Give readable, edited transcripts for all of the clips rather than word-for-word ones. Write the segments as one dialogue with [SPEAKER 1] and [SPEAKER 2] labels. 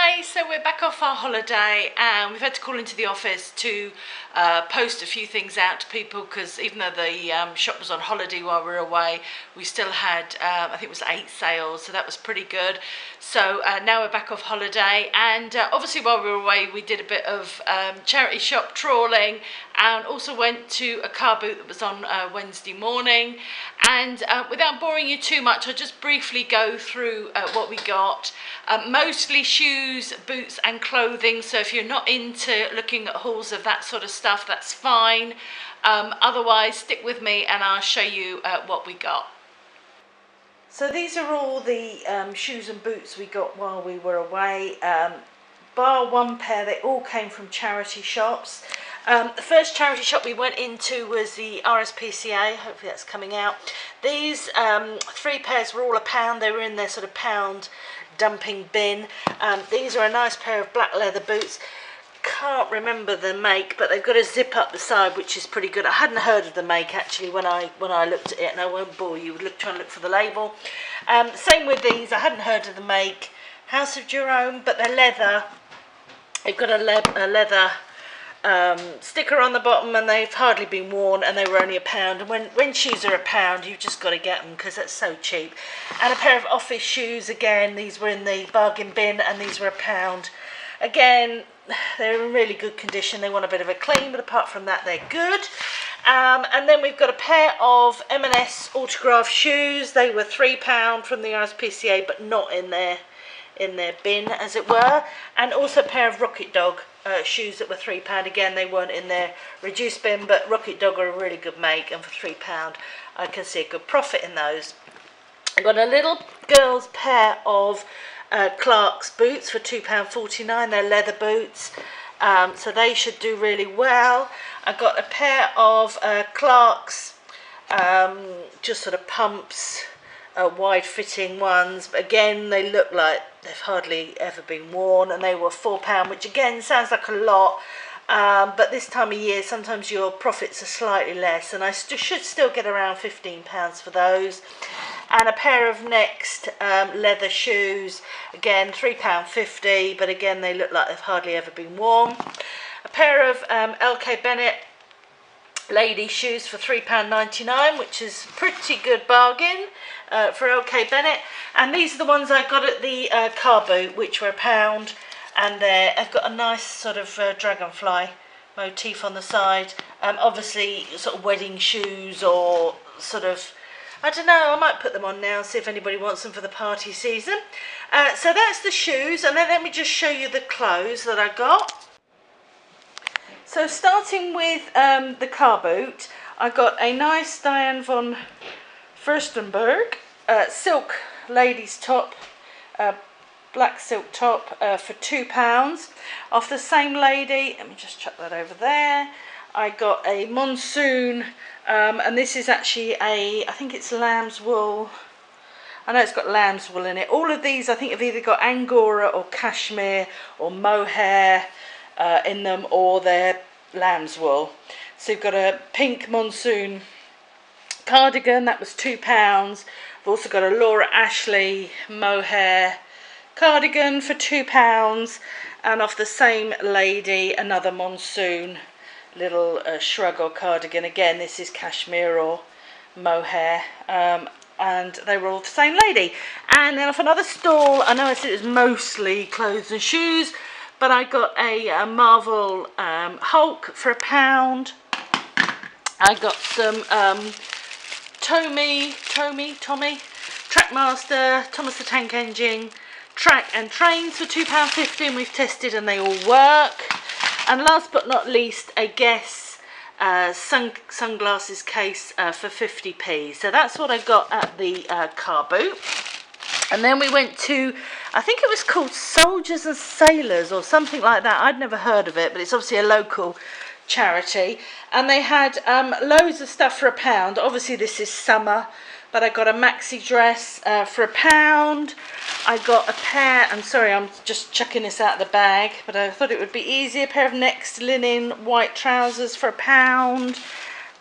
[SPEAKER 1] Hi, so we're back off our holiday and we've had to call into the office to post a few things out to people because even though the shop was on holiday while we were away, we still had, I think it was 8 sales, so that was pretty good. So now we're back off holiday and obviously while we were away we did a bit of charity shop trawling and also went to a car boot that was on Wednesday morning. And without boring you too much, I'll just briefly go through what we got. Mostly shoes, boots and clothing, so if you're not into looking at hauls of that sort of stuff, that's fine. Otherwise, stick with me and I'll show you what we got. So these are all the shoes and boots we got while we were away. Bar one pair, they all came from charity shops. The first charity shop we went into was the RSPCA, hopefully that's coming out. These 3 pairs were all £1, they were in their sort of pound dumping bin. These are a nice pair of black leather boots. Can't remember the make, but they've got a zip up the side, which is pretty good. I hadn't heard of the make actually when I looked at it, and I won't bore you with trying to look for the label. Same with these, I hadn't heard of the make. House of Jerome, but they're leather. They've got a leather sticker on the bottom and they've hardly been worn and they were only £1. And when shoes are £1, you've just got to get them because that's so cheap. And a pair of office shoes, again, these were in the bargain bin and these were £1. Again, they're in really good condition. They want a bit of a clean, but apart from that, they're good. And then we've got a pair of M&S autograph shoes. They were £3 from the RSPCA, but not in their bin, as it were. And also a pair of Rocket Dog shoes that were £3. Again, they weren't in their reduced bin, but Rocket Dog are a really good make, and for £3 I can see a good profit in those. I got a little girl's pair of Clark's boots for £2.49. They're leather boots, so they should do really well. I got a pair of Clark's just sort of pumps, wide fitting ones, but again they look like they've hardly ever been worn, and they were £4, which again sounds like a lot, but this time of year sometimes your profits are slightly less, and I should still get around £15 for those. And a pair of Next leather shoes, again £3.50, but again they look like they've hardly ever been worn. A pair of LK Bennett lady shoes for £3.99, which is a pretty good bargain for LK Bennett. And these are the ones I got at the car boot, which were £1, and they've got a nice sort of dragonfly motif on the side. Obviously sort of wedding shoes, or sort of, I don't know, I might put them on now, see if anybody wants them for the party season. So that's the shoes, and then let me just show you the clothes that I got. So starting with the car boot, I got a nice Diane von Furstenberg silk ladies top, black silk top for £2 off the same lady. Let me just chuck that over there. I got a monsoon, and this is actually I think it's lamb's wool. I know it's got lamb's wool in it. All of these I think have either got Angora or cashmere or mohair in them, or they're lamb's wool. So you've got a pink monsoon cardigan, that was £2. I've also got a Laura Ashley mohair cardigan for £2, and off the same lady another monsoon little shrug or cardigan. Again, this is cashmere or mohair, and they were all the same lady. And then off another stall, I know I said it was mostly clothes and shoes, but I got a Marvel Hulk for £1. I got some Tommy Trackmaster Thomas the Tank Engine track and trains for £2.50, and we've tested and they all work. And last but not least, a Guess sunglasses case for 50p. So that's what I got at the car boot. And then we went to, I think it was called Soldiers and Sailors or something like that. I'd never heard of it, but it's obviously a local charity. And they had loads of stuff for £1. Obviously this is summer, but I got a maxi dress for £1. I got a pair, I'm sorry, I'm just chucking this out of the bag, but I thought it would be easy. A pair of Next linen white trousers for £1.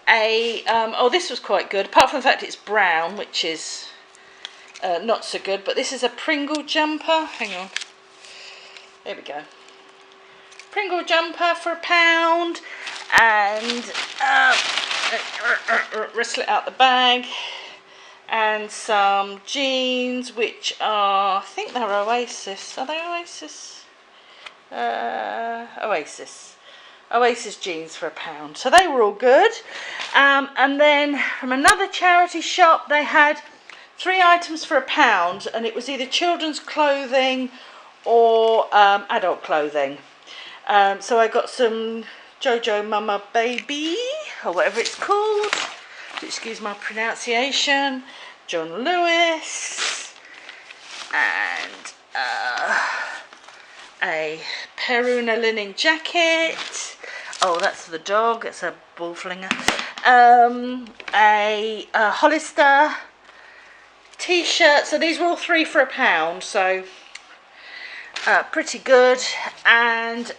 [SPEAKER 1] Oh, this was quite good, apart from the fact it's brown, which is not so good, but this is a Pringle jumper. Hang on. There we go. Pringle jumper for £1, and wrestle it out the bag, and some jeans which are, I think they're Oasis. Are they Oasis? Oasis jeans for £1. So they were all good. And then from another charity shop, they had 3 items for £1, and it was either children's clothing or adult clothing. So I got some Jojo Mama Baby, or whatever it's called, excuse my pronunciation, John Lewis, and a Peruna linen jacket. Oh, that's for the dog, it's a ball flinger. A Hollister t-shirt. So these were all 3 for £1, so pretty good. And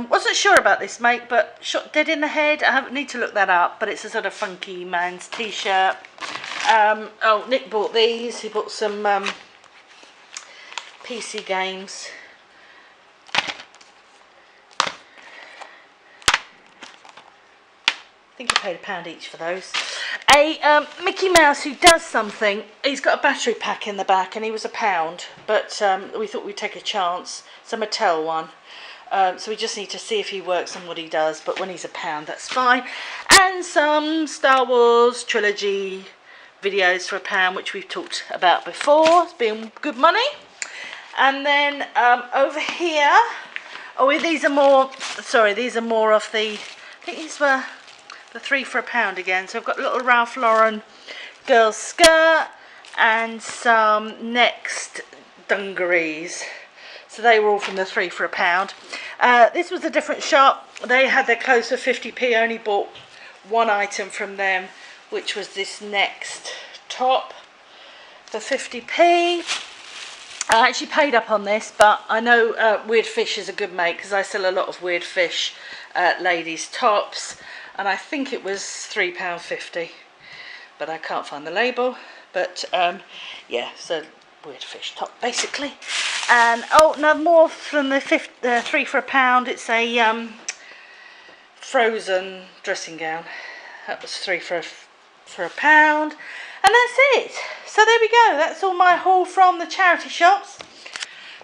[SPEAKER 1] wasn't sure about this, mate, but shot dead in the head. I need to look that up, but it's a sort of funky man's t-shirt. Oh, Nick bought these. He bought some PC games. I think I paid £1 each for those. A Mickey Mouse who does something. He's got a battery pack in the back, and he was £1, but we thought we'd take a chance. It's a Mattel one. So we just need to see if he works and what he does, but when he's £1, that's fine. And some Star Wars trilogy videos for £1, which we've talked about before. It's been good money. And then over here, oh, these are more, sorry, these are more of the, I think these were the 3 for £1 again. So I've got a little Ralph Lauren girls skirt and some Next dungarees. So they were all from the 3 for £1. This was a different shop. They had their clothes for 50p. I only bought 1 item from them, which was this Next top for 50p. I actually paid up on this, but I know Weird Fish is a good mate, because I sell a lot of Weird Fish ladies tops, and I think it was £3.50, but I can't find the label. But yeah, so Weird Fish top basically. And oh, no more from the 3 for £1. It's a Frozen dressing gown. That was 3 for £1. And that's it. So there we go. That's all my haul from the charity shops.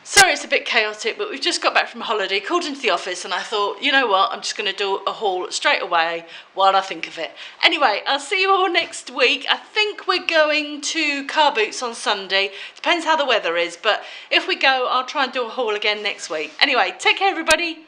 [SPEAKER 1] Sorry it's a bit chaotic, but we've just got back from holiday, called into the office, and I thought, you know what, I'm just going to do a haul straight away while I think of it. Anyway, I'll see you all next week. I think we're going to Car Boots on Sunday. Depends how the weather is, but if we go, I'll try and do a haul again next week. Anyway, take care everybody.